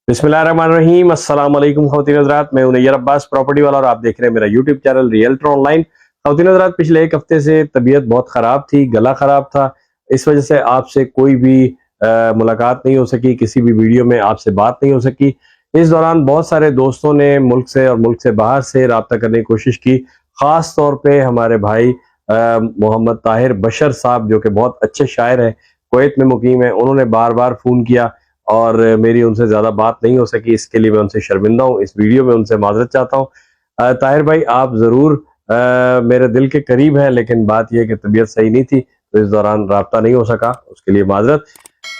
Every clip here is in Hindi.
बिस्मिल्लाहिर्रहमानिर्रहीम अस्सलाम वालेकुम ख़वातीन हज़रात, मैं हूं नैयर अब्बास प्रॉपर्टी वाला और आप देख रहे हैं मेरा यूट्यूब चैनल रियल्टर ऑनलाइन। ख़वातीन हज़रात, पिछले एक हफ्ते से तबीयत बहुत ख़राब थी, गला ख़राब था। इस वजह से आपसे कोई भी मुलाकात नहीं हो सकी, किसी भी वीडियो में आपसे बात नहीं हो सकी। इस दौरान बहुत सारे दोस्तों ने मुल्क से और मुल्क से बाहर से रब्ता करने की कोशिश की। ख़ास तौर पर हमारे भाई मोहम्मद ताहिर बशर साहब, जो कि बहुत अच्छे शायर हैं, कुवैत में मुकीम है, उन्होंने बार बार फ़ोन किया और मेरी उनसे ज़्यादा बात नहीं हो सकी। इसके लिए मैं उनसे शर्मिंदा हूँ। इस वीडियो में उनसे माज़रत चाहता हूँ। ताहिर भाई, आप ज़रूर मेरे दिल के करीब हैं, लेकिन बात यह है कि तबीयत सही नहीं थी, तो इस दौरान रब्ता नहीं हो सका, उसके लिए माज़रत।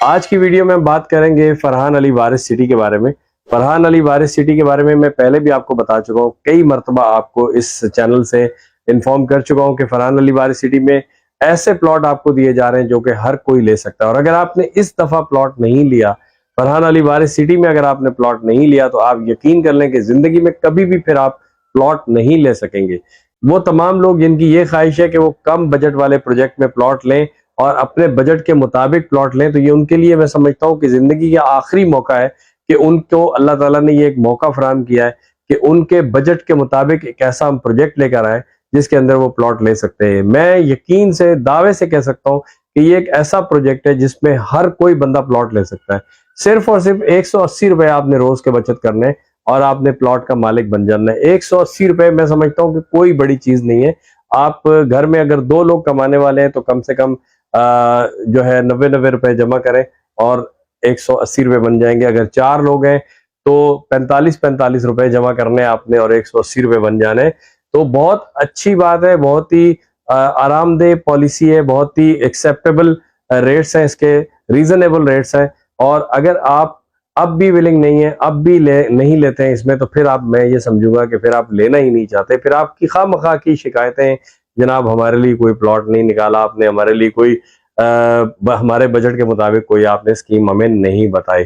आज की वीडियो में हम बात करेंगे फरहान अली वारिस सिटी के बारे में। फरहान अली वारिस सिटी के बारे में मैं पहले भी आपको बता चुका हूँ, कई मरतबा आपको इस चैनल से इन्फॉर्म कर चुका हूँ कि फरहान अली वारिस सिटी में ऐसे प्लॉट आपको दिए जा रहे हैं जो कि हर कोई ले सकता है। और अगर आपने इस दफ़ा प्लॉट नहीं लिया, फरहान अली वारिस सिटी में अगर आपने प्लॉट नहीं लिया, तो आप यकीन कर लें कि जिंदगी में कभी भी फिर आप प्लॉट नहीं ले सकेंगे। वो तमाम लोग जिनकी ये ख्वाहिश है कि वो कम बजट वाले प्रोजेक्ट में प्लॉट लें और अपने बजट के मुताबिक प्लॉट लें, तो ये उनके लिए मैं समझता हूँ कि जिंदगी का आखिरी मौका है कि उनको अल्लाह ताला ने ये एक मौका फराहम किया है कि उनके बजट के मुताबिक एक ऐसा हम प्रोजेक्ट लेकर आए जिसके अंदर वो प्लॉट ले सकते हैं। मैं यकीन से दावे से कह सकता हूँ कि ये एक ऐसा प्रोजेक्ट है जिसमें हर कोई बंदा प्लॉट ले सकता है। सिर्फ और सिर्फ 180 रुपए आपने रोज के बचत करने और आपने प्लॉट का मालिक बन जाना है। 180 रुपए मैं समझता हूँ कि कोई बड़ी चीज नहीं है। आप घर में अगर 2 लोग कमाने वाले हैं तो कम से कम जो है 90 रुपए जमा करें और 180 रुपए बन जाएंगे। अगर 4 लोग हैं तो 45 रुपए जमा करने आपने और 180 रुपए बन जाने। तो बहुत अच्छी बात है, बहुत ही आरामदेह पॉलिसी है, बहुत ही एक्सेप्टेबल रेट्स हैं इसके, रीजनेबल रेट्स हैं। और अगर आप अब भी विलिंग नहीं है, अब भी नहीं लेते हैं इसमें, तो फिर आप, मैं ये समझूंगा कि फिर आप लेना ही नहीं चाहते। फिर आपकी खामखा की शिकायतें, जनाब हमारे लिए कोई प्लॉट नहीं निकाला आपने, हमारे लिए कोई हमारे बजट के मुताबिक कोई आपने स्कीम हमें नहीं बताई।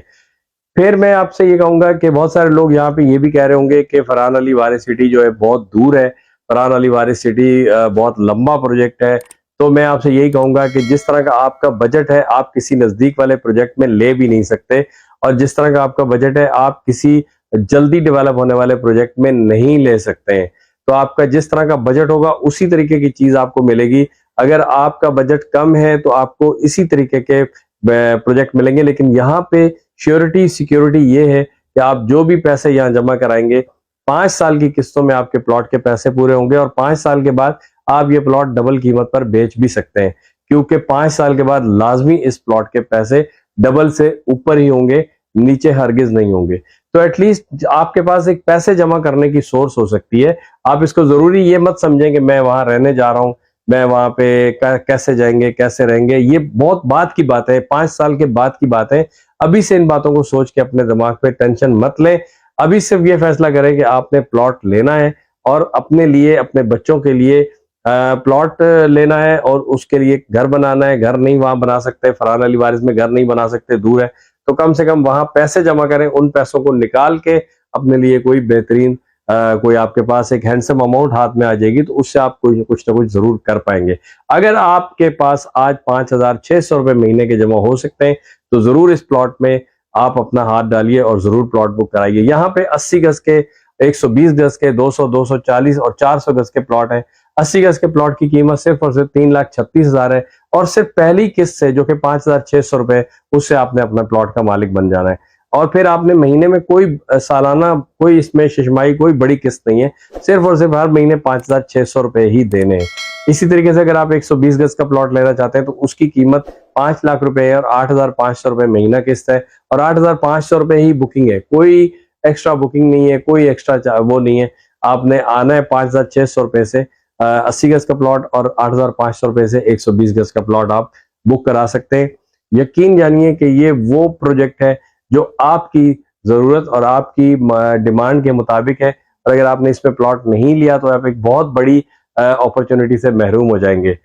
फिर मैं आपसे ये कहूंगा कि बहुत सारे लोग यहाँ पे ये भी कह रहे होंगे कि फरहान अली वारिस सिटी जो है बहुत दूर है, फरहान अली वारिस सिटी बहुत लंबा प्रोजेक्ट है। तो मैं आपसे यही कहूंगा कि जिस तरह का आपका बजट है, आप किसी नजदीक वाले प्रोजेक्ट में ले भी नहीं सकते, और जिस तरह का आपका बजट है, आप किसी जल्दी डेवलप होने वाले प्रोजेक्ट में नहीं ले सकते हैं। तो आपका जिस तरह का बजट होगा उसी तरीके की चीज आपको मिलेगी। अगर आपका बजट कम है तो आपको इसी तरीके के प्रोजेक्ट मिलेंगे। लेकिन यहाँ पे श्योरिटी सिक्योरिटी ये है कि आप जो भी पैसे यहाँ जमा कराएंगे, 5 साल की किस्तों में आपके प्लॉट के पैसे पूरे होंगे और 5 साल के बाद आप ये प्लॉट डबल कीमत पर बेच भी सकते हैं, क्योंकि 5 साल के बाद लाजमी इस प्लॉट के पैसे डबल से ऊपर ही होंगे, नीचे हरगिज नहीं होंगे। तो एटलीस्ट आपके पास एक पैसे जमा करने की सोर्स हो सकती है। आप इसको जरूरी ये मत समझें कि मैं वहां रहने जा रहा हूं, मैं वहां पे कैसे जाएंगे कैसे रहेंगे, ये बहुत बात की बात है, 5 साल के बाद की बात है। अभी से इन बातों को सोच के अपने दिमाग पे टेंशन मत लें। अभी सिर्फ ये फैसला करें कि आपने प्लॉट लेना है और अपने लिए, अपने बच्चों के लिए प्लॉट लेना है और उसके लिए घर बनाना है। घर नहीं वहां बना सकते, फरहान अली वारिस में घर नहीं बना सकते, दूर है, तो कम से कम वहां पैसे जमा करें। उन पैसों को निकाल के अपने लिए कोई बेहतरीन कोई आपके पास एक हैंडसम अमाउंट हाथ में आ जाएगी, तो उससे आप कुछ ना कुछ जरूर कर पाएंगे। अगर आपके पास आज 5,600 रुपए महीने के जमा हो सकते हैं, तो जरूर इस प्लॉट में आप अपना हाथ डालिए और जरूर प्लॉट बुक कराइए। यहाँ पे 80 गज के, 120 गज के, 200, 240 और 400 गज के प्लॉट हैं। 80 गज के प्लॉट की कीमत सिर्फ और सिर्फ 3,36,000 है, और सिर्फ पहली किस्त से जो कि 5,600 रुपए, उससे आपने अपना प्लॉट का मालिक बन जाना है। और फिर आपने महीने में कोई सालाना, कोई इसमें शिशमाई, कोई बड़ी किस्त नहीं है, सिर्फ और सिर्फ हर महीने 5,600 रुपए ही देने हैं। इसी तरीके से अगर आप 120 गज का प्लॉट लेना चाहते हैं तो उसकी कीमत 5 लाख रुपए है और 8,500 रुपए महीना किस्त है, और 8,500 रुपए ही बुकिंग है, कोई एक्स्ट्रा बुकिंग नहीं है, कोई एक्स्ट्रा वो नहीं है। आपने आना है 5,600 रुपए से 80 गज का प्लॉट, और 8,500 रुपए से 120 गज का प्लॉट आप बुक करा सकते हैं। यकीन जानिए कि ये वो प्रोजेक्ट है जो आपकी जरूरत और आपकी डिमांड के मुताबिक है, और अगर आपने इसमें प्लॉट नहीं लिया तो आप एक बहुत बड़ी अपॉर्चुनिटी से महरूम हो जाएंगे।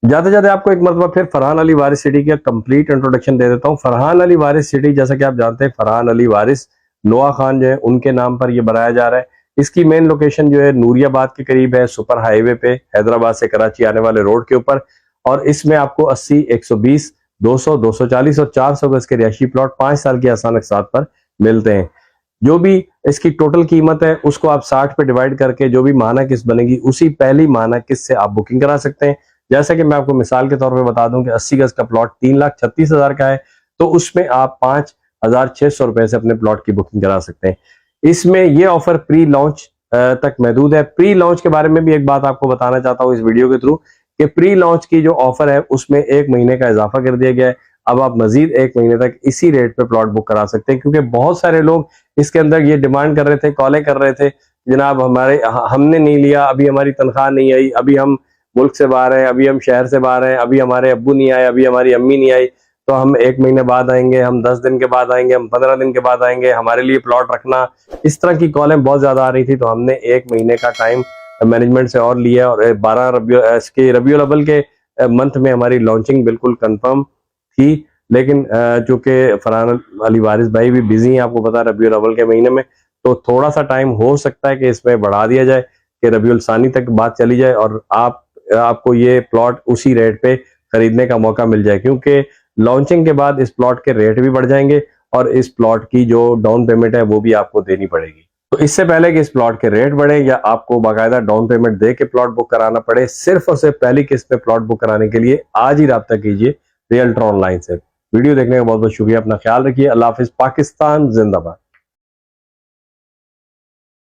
जाते जाते आपको एक मरतबा फिर फरहान अली वारिस सिटी का कंप्लीट इंट्रोडक्शन दे देता हूँ। फरहान अली वारिस सिटी, जैसा कि आप जानते हैं, फरहान अली वारिस नोआ खान जो है उनके नाम पर यह बनाया जा रहा है। इसकी मेन लोकेशन जो है नूरियाबाद के करीब है, सुपर हाईवे पे, हैदराबाद से कराची आने वाले रोड के ऊपर। और इसमें आपको 80, 120, 200, 240 और 400 गज के रिहायशी प्लॉट 5 साल की आसान अक़सात पर मिलते हैं। जो भी इसकी टोटल कीमत है उसको आप 60 पे डिवाइड करके जो भी माना किस्त बनेगी उसी पहली माना किस्त से आप बुकिंग करा सकते हैं। जैसा कि मैं आपको मिसाल के तौर पे बता दूं कि 80 गज का प्लॉट 3,36,000 का है, तो उसमें आप 5,600 रुपए से अपने प्लॉट की बुकिंग करा सकते हैं। इसमें ये ऑफर प्री लॉन्च तक महदूद है। प्री लॉन्च के बारे में भी एक बात आपको बताना चाहता हूँ इस वीडियो के थ्रू कि प्री लॉन्च की जो ऑफर है उसमें 1 महीने का इजाफा कर दिया गया है। अब आप मजीद 1 महीने तक इसी रेट पे प्लॉट बुक करा सकते हैं, क्योंकि बहुत सारे लोग इसके अंदर ये डिमांड कर रहे थे, कॉलें कर रहे थे, जनाब हमने नहीं लिया, अभी हमारी तनख्वाह नहीं आई, अभी हम मुल्क से बाहर हैं, अभी हम शहर से बाहर हैं, अभी हमारे अब्बू नहीं आए, अभी हमारी अम्मी नहीं आई, तो हम 1 महीने बाद आएंगे, हम 10 दिन के बाद आएंगे, हम 15 दिन के बाद आएंगे, हमारे लिए प्लॉट रखना। इस तरह की कॉलें बहुत ज्यादा आ रही थी, तो हमने 1 महीने का टाइम मैनेजमेंट से और लिया और 12 रबीउल अव्वल के मंथ में हमारी लॉन्चिंग बिल्कुल कंफर्म थी। लेकिन चूंकि फरहान अली वारिस भाई भी बिजी हैं, आपको पता है, रबीउल अव्वल के महीने में, तो थोड़ा सा टाइम हो सकता है कि इसमें बढ़ा दिया जाए कि रबीउल सानी तक बात चली जाए और आपको ये प्लॉट उसी रेट पे खरीदने का मौका मिल जाए, क्योंकि लॉन्चिंग के बाद इस प्लॉट के रेट भी बढ़ जाएंगे और इस प्लॉट की जो डाउन पेमेंट है वो भी आपको देनी पड़ेगी। तो इससे पहले कि इस प्लॉट के रेट बढ़े या आपको बाकायदा डाउन पेमेंट दे के प्लॉट बुक कराना पड़े, सिर्फ और सिर्फ पहली किस्त पे प्लॉट बुक कराने के लिए आज ही राब्ता कीजिए रियल्टर ऑनलाइन से। वीडियो देखने का बहुत बहुत शुक्रिया, अपना ख्याल रखिए, अल्लाह हाफिज, पाकिस्तान जिंदाबाद।